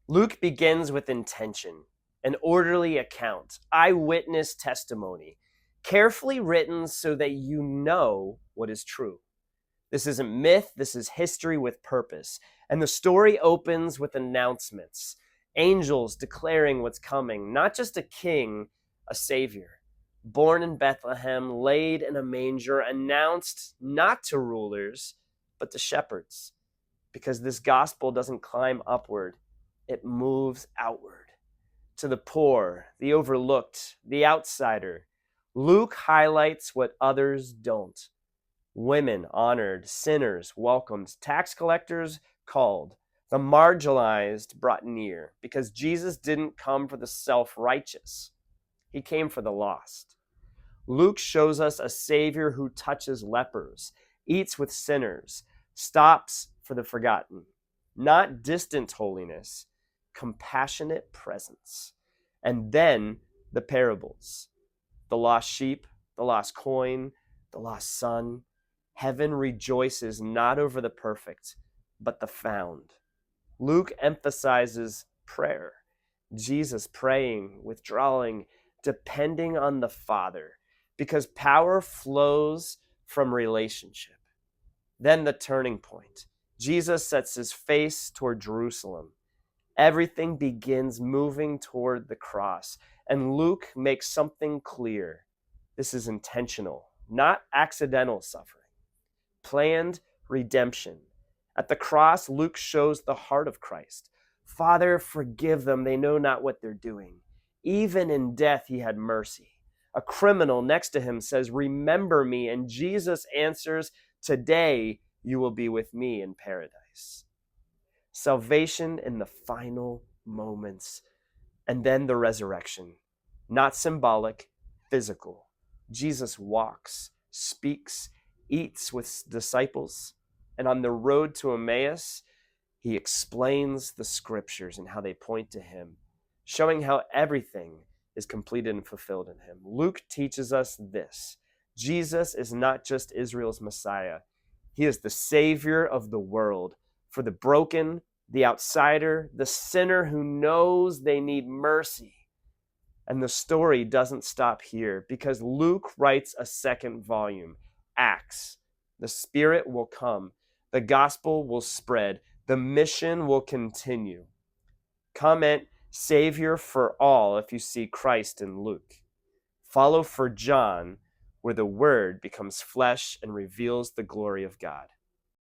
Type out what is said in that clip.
Luke begins with intention, an orderly account, eyewitness testimony, carefully written so that you know what is true. This isn't myth, this is history with purpose. And the story opens with announcements, angels declaring what's coming, not just a king, a savior. Born in Bethlehem, laid in a manger, announced not to rulers, but to shepherds. Because this gospel doesn't climb upward, it moves outward to the poor, the overlooked, the outsider. Luke highlights what others don't. Women honored, sinners welcomed, tax collectors called, the marginalized brought near, because Jesus didn't come for the self-righteous. He came for the lost. Luke shows us a Savior who touches lepers, eats with sinners, stops for the forgotten. Not distant holiness, compassionate presence. And then the parables. The lost sheep, the lost coin, the lost son. Heaven rejoices not over the perfect, but the found. Luke emphasizes prayer. Jesus praying, withdrawing, depending on the Father, because power flows from relationship. Then the turning point. Jesus sets his face toward Jerusalem. Everything begins moving toward the cross, and Luke makes something clear. This is intentional, not accidental suffering. Planned redemption. At the cross, Luke shows the heart of Christ. Father, forgive them. They know not what they're doing. Even in death, he had mercy. A criminal next to him says, remember me. And Jesus answers, today you will be with me in paradise. Salvation in the final moments. And then the resurrection. Not symbolic, physical. Jesus walks, speaks, eats with disciples, and on the road to Emmaus, he explains the scriptures and how they point to him, showing how everything is completed and fulfilled in him. Luke teaches us this: Jesus is not just Israel's Messiah. He is the Savior of the world, for the broken, the outsider, the sinner who knows they need mercy. And the story doesn't stop here, because Luke writes a second volume, Acts. The Spirit will come. The gospel will spread. The mission will continue. Comment Savior for all if you see Christ in Luke. Follow for John, where the Word becomes flesh and reveals the glory of God.